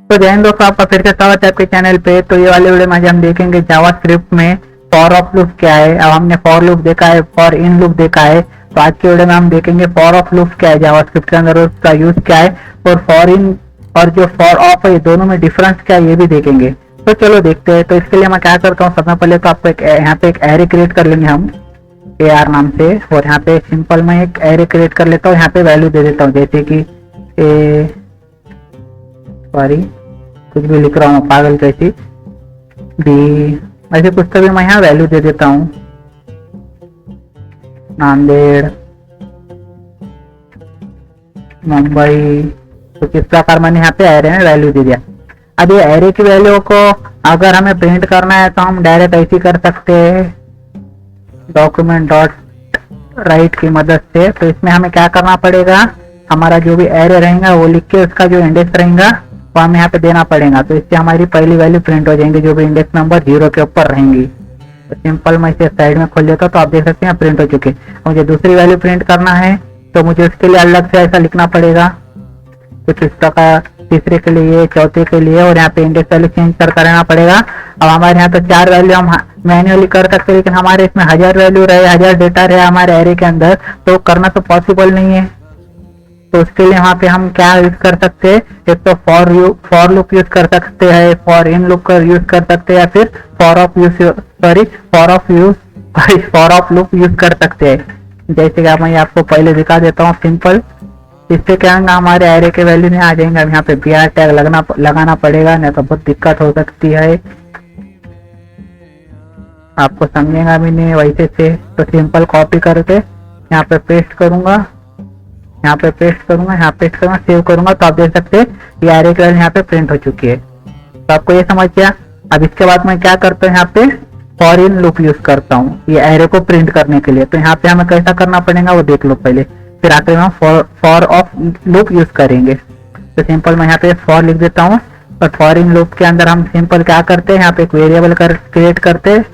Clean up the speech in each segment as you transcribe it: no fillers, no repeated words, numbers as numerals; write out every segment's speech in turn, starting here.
तो जय हिंद दोस्तों, आपका फिर से स्वागत है आपके चैनल पे। तो ये वाले वीडियो में आज हम देखेंगे जावास्क्रिप्ट में फॉर ऑफ लूप क्या है। अब हमने फॉर लूप देखा है, फॉर इन लूप देखा है, तो आज के वीडियो में हम देखेंगे फॉर ऑफ लूप क्या है जावास्क्रिप्ट के अंदर, उसका यूज क्या है, और फॉर इन और जो फॉर ऑफ है दोनों में डिफरेंस क्या है ये भी देखेंगे। तो चलो देखते हैं। तो इसके लिए मैं क्या करता हूँ, सबसे पहले तो आपको यहाँ पे एक एरे क्रिएट कर लेंगे हम AR नाम से, और यहाँ पे सिंपल में एक एरे क्रिएट कर लेता हूँ। यहाँ पे वैल्यू दे देता हूँ जैसे कि सॉरी कुछ भी लिख रहा हूँ पागल कैसी डी, ऐसे कुछ तो भी मैं यहाँ वैल्यू दे देता हूँ, नांदेड़ मुंबई। तो किस प्रकार मैंने यहाँ पे एरे में वैल्यू दे दिया। अब ये एरे की वैल्यू को अगर हमें प्रिंट करना है तो हम डायरेक्ट ऐसे कर सकते हैं डॉक्यूमेंट डॉट राइट की मदद से। तो इसमें हमें क्या करना पड़ेगा, हमारा जो भी एरे रहेगा वो लिख के उसका जो इंडेक्स रहेगा वो हमें यहाँ पे देना पड़ेगा। तो इससे हमारी पहली वैल्यू प्रिंट हो जाएंगी जो भी इंडेक्स नंबर 0 के ऊपर रहेंगी। तो सिंपल मैं इसे साइड में खोल देता हूँ, तो आप देख सकते हैं प्रिंट हो चुके। मुझे दूसरी वैल्यू प्रिंट करना है तो मुझे उसके लिए अलग से ऐसा लिखना पड़ेगा कुछ इस प्रकार, तीसरे के लिए, चौथे के लिए, और यहाँ पे इंडेक्स वैल्यू चेंज करना रहना पड़ेगा। अब हमारे यहाँ तो 4 वैल्यू हम मैन्युअली कर सकते हैं, लेकिन हमारे इसमें 1000 वैल्यू रहे, 1000 डेटा रहे हमारे एरे के अंदर, तो करना तो पॉसिबल नहीं है। तो उसके लिए वहाँ पे हम क्या यूज कर सकते हैं, एक तो फॉर लूप यूज कर सकते हैं, फॉर इन लूप का यूज कर सकते हैं, या फिर फॉर ऑफ लूप यूज कर सकते हैं। जैसे कि मैं आपको पहले दिखा देता हूँ सिंपल। इससे क्या होगा, हमारे एरे के वैल्यू नहीं आ जाएंगे। अब यहाँ पे BR टैग लगाना पड़ेगा, नहीं तो बहुत दिक्कत हो सकती है, आपको समझेगा भी नहीं वैसे से। तो सिंपल कॉपी करके यहाँ पे पेस्ट करूंगा, यहाँ पे पेस्ट करूंगा, यहाँ पेस्ट करूंगा, सेव करूंगा, तो आप देख सकते हैं ये एरे की वैल्यू यहाँ पे प्रिंट हो चुकी है। तो आपको ये समझ गया। अब इसके बाद मैं क्या करता हूँ, यहाँ पे फॉर इन लूप यूज करता हूँ ये एरे को प्रिंट करने के लिए। तो यहाँ पे हमें कैसा करना पड़ेगा वो देख लो पहले, फिर आखिर में हम फॉर ऑफ लूप यूज करेंगे। तो सिंपल मैं यहाँ पे फॉर लिख देता हूँ, और फॉर इन लूप के अंदर हम सिंपल क्या करते हैं, यहाँ पे एक वेरिएबल क्रिएट करते हैं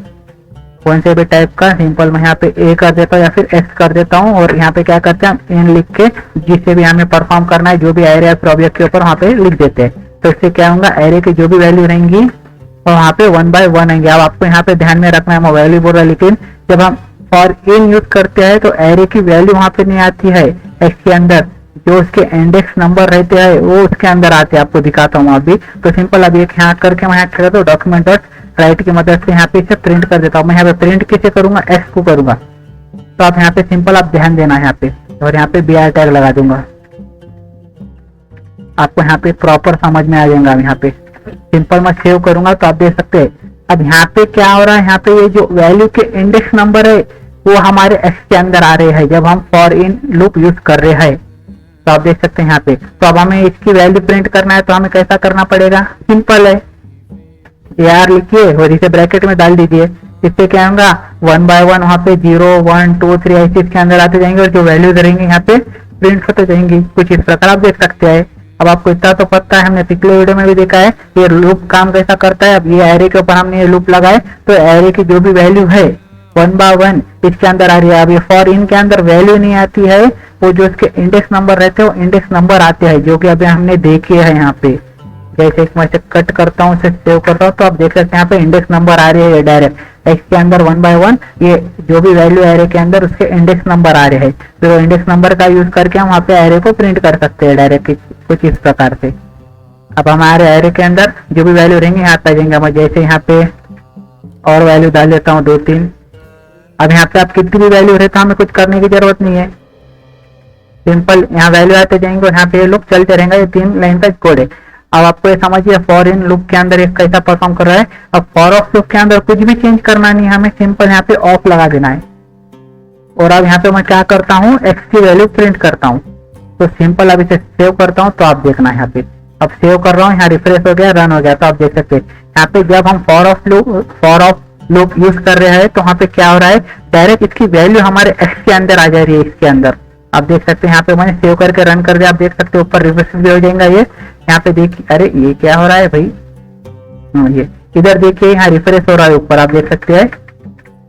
कौन से भी टाइप का। सिंपल मैं यहाँ पे A कर देता हूँ या फिर X कर देता हूँ, और यहाँ पे क्या करते हैं हम इन लिख के जिससे भी हमें परफॉर्म करना है जो भी एरे है ऑब्जेक्ट के ऊपर वहाँ पे लिख देते हैं। तो इससे क्या होगा, एरे की जो भी वैल्यू रहेंगी और वहाँ पे 1 by 1 आएंगे। अब आपको यहाँ पे ध्यान में रखना है, मैं वैल्यू बोल रहा, लेकिन जब हम फॉर इन यूज करते हैं तो एरे की वैल्यू वहाँ पे नहीं आती है एक्स के अंदर, जो उसके इंडेक्स नंबर रहते हैं वो उसके अंदर आते हैं। आपको दिखाता हूँ अभी। तो सिंपल अभी एक यहाँ करके मैं यहाँ करता हूँ डॉक्यूमेंट डॉट राइट की मदद से यहाँ पे इसे प्रिंट कर देता हूँ। मैं यहाँ पे प्रिंट किसे करूंगा, एक्स को करूंगा। तो आप यहाँ पे सिंपल आप ध्यान देना है यहाँ पे, और यहाँ पे BR टैग लगा दूंगा, आपको यहाँ पे प्रॉपर समझ में आ जाएगा। यहाँ पे सिंपल मैं सेव करूंगा तो आप देख सकते हैं अब यहाँ पे क्या हो रहा है, यहाँ पे ये जो वैल्यू के इंडेक्स नंबर है वो हमारे एक्स के अंदर आ रहे हैं जब हम फॉर इन लूप यूज कर रहे हैं। तो आप देख सकते हैं यहाँ पे। तो अब हमें इसकी वैल्यू प्रिंट करना है तो हमें कैसा करना पड़ेगा, सिंपल है, AR लिखिए और इसे ब्रैकेट में डाल दीजिए। इससे क्या होगा, 1 by 1 वहाँ पे 0 1 2 3 ऐसे इसके अंदर आते जाएंगे, और जो वैल्यूज रहेंगे यहाँ पे प्रिंट होते जाएंगी। कुछ इस प्रकार आप देख सकते हैं। अब आपको इतना तो पता है, हमने पिछले वीडियो में भी देखा है ये लूप काम कैसा करता है। अब ये एरे के ऊपर हमने ये लूप लगाए तो एरे की जो भी वैल्यू है 1 by 1 इसके अंदर आ रही है। अब ये फॉर इन के अंदर वैल्यू नहीं आती है, वो जो इसके इंडेक्स नंबर रहते हैं वो इंडेक्स नंबर आते हैं, जो कि अभी हमने देखे है यहाँ पे। जैसे मैं इसे कट करता हूँ, इसे सेव करता हूँ, तो आप देख सकते हैं यहाँ पे इंडेक्स नंबर आ रही है डायरेक्ट एक्स के अंदर 1 by 1 ये जो भी वैल्यू एरे के अंदर उसके इंडेक्स नंबर आ रहे हैं। तो इंडेक्स नंबर का यूज करके हम वहाँ पे एरे को प्रिंट कर सकते हैं डायरेक्ट कुछ इस प्रकार से। अब हमारे एरे के अंदर जो भी वैल्यू रहेंगे यहाँ पे आ जाएंगे। मैं जैसे यहाँ पे और वैल्यू डाल देता हूँ 2 3। अब यहाँ पे आप कितनी भी वैल्यू रहे तो हमें कुछ करने की जरूरत नहीं है, सिंपल यहाँ वैल्यू आते जाएंगे और यहाँ पे ये लूप चलते रहेंगे। ये 3 लाइन का कोड है। अब आपको ये समझिए फॉर इन लूप के अंदर एक कैसा परफॉर्म कर रहा है। अब फॉर ऑफ लूप के अंदर कुछ भी चेंज करना नहीं है, हमें सिंपल यहाँ पे ऑफ लगा देना है। और अब यहाँ पे मैं क्या करता हूँ, एक्स की वैल्यू प्रिंट करता हूँ। तो सिंपल अब इसे सेव करता हूँ, तो आप देखना यहाँ पे अब सेव कर रहा हूँ, यहाँ रिफ्रेश हो गया, रन हो गया। तो आप देख सकते हैं यहाँ पे जब हम फॉर ऑफ लूप यूज कर रहे हैं तो वहाँ पे क्या हो रहा है, डायरेक्ट इसकी वैल्यू हमारे एक्स के अंदर आ जा रही है इसके अंदर। आप देख सकते हैं यहाँ पे मैंने सेव करके रन कर दिया। आप देख सकते हैं ऊपर रिफ्रेश भी हो जाएगा ये। यहाँ पे देखिए, अरे ये क्या हो रहा है भाई, ये इधर देखिए यहाँ रिफ्रेश हो रहा है ऊपर, आप देख सकते हैं।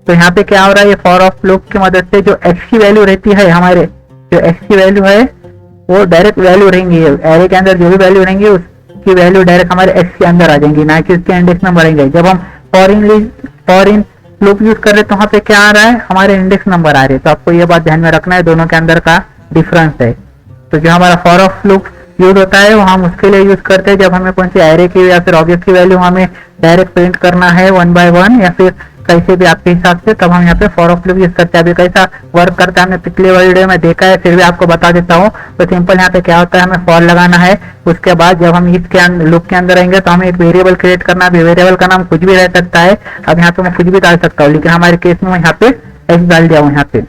तो यहाँ पे क्या हो रहा है, ये फॉर ऑफ लूप की मदद से जो एक्स की वैल्यू रहती है, हमारे जो एक्स की वैल्यू है वो डायरेक्ट वैल्यू रहेंगी एरे के अंदर, जो भी वैल्यू रहेंगी की वैल्यू डायरेक्ट हमारे एस के अंदर आ जाएंगी, ना कि उसके इंडेक्स नंबर आएंगे। जब हम फॉरिन लूप यूज कर रहे तो वहां पे क्या आ रहा है, हमारे इंडेक्स नंबर आ रहे हैं। तो आपको ये बात ध्यान में रखना है, दोनों के अंदर का डिफरेंस है। तो जो हमारा फॉर ऑफ लूप यूज होता है वो हम उसके लिए यूज करते हैं जब हमें कौन सी एरे की या फिर ऑब्जेक्ट की वैल्यू हमें डायरेक्ट प्रिंट करना है 1 by 1 या फिर कैसे भी आपके हिसाब से, तब हम यहाँ पे फॉर ऑफ लूप यूज करते हैं। अभी कैसा वर्क करता है हमने पिछले वीडियो में देखा है, फिर भी आपको बता देता हूँ। तो सिंपल यहाँ पे क्या होता है, हमें फॉर लगाना है, उसके बाद जब हम इसके लूप के अंदर आएंगे तो हमें एक वेरिएबल क्रिएट करना है। वेरिएबल का नाम कुछ भी रह सकता है, अब यहाँ पे मैं कुछ भी डाल सकता हूँ, लेकिन हमारे केस में मैं यहाँ पे एक्स डाल दिया हूँ यहाँ पे।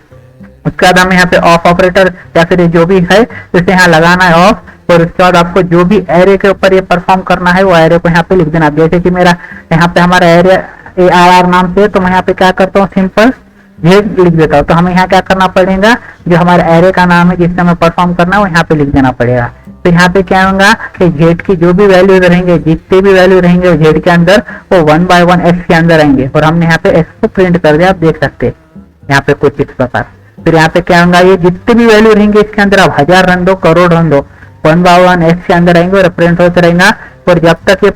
उसके बाद हमें यहाँ पे ऑफ ऑपरेटर या फिर जो भी है इसे यहाँ लगाना है ऑफ, और उसके बाद आपको जो भी एरे के ऊपर ये परफॉर्म करना है वो एरे को यहाँ पे लिख देना। जैसे कि मेरा यहाँ पे हमारा एरे ARR नाम से, तो मैं यहाँ पे क्या करता हूँ, सिंपल जेड लिख देता हूँ। तो हमें यहाँ क्या करना पड़ेगा, जो हमारा एरे का नाम है जिससे हमें परफॉर्म करना है वो यहाँ पे लिख देना पड़ेगा। तो यहाँ पे क्या होगा कि जेड की जो भी वैल्यू रहेंगे, जितने भी वैल्यू रहेंगे जेड के अंदर, वो 1 by 1 एक्स के अंदर आएंगे। और हमने यहाँ पे एक्स को प्रिंट कर दिया, आप देख सकते हैं यहाँ पे कुछ इस प्रकार। फिर यहाँ पे क्या होगा, ये जितने भी वैल्यू रहेंगे इसके अंदर, आप 1000 रन दो, करोड़ रन दो, 1 by 1 एक्स के अंदर आएंगे और प्रिंट होते रहेगा। और जब तक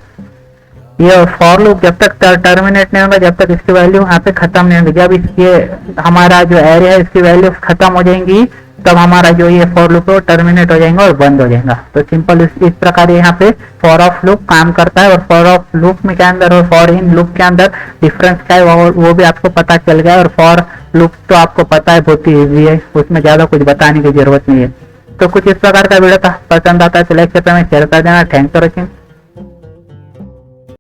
ये फॉर लूप जब तक टर्मिनेट नहीं होगा, जब तक इसकी वैल्यू यहाँ पे खत्म नहीं होगी। जब इसके हमारा जो एरे है इसकी वैल्यू खत्म हो जाएंगी, तब हमारा जो ये फॉर लूप है वो टर्मिनेट हो जाएगा और बंद हो जाएगा। तो सिंपल इस प्रकार यहाँ पे फॉर ऑफ लूप काम करता है। और फॉर ऑफ लूप में क्या अंदर और फॉर इन लूप के अंदर डिफरेंस क्या है वो भी आपको पता चल गया। और फॉर लूप तो आपको पता है बहुत ही ईजी है, उसमें ज्यादा कुछ बताने की जरूरत नहीं है। तो कुछ इस प्रकार का वीडियो था, पसंद आता है तो लाइक शेयर कर देना। Thanks for watching.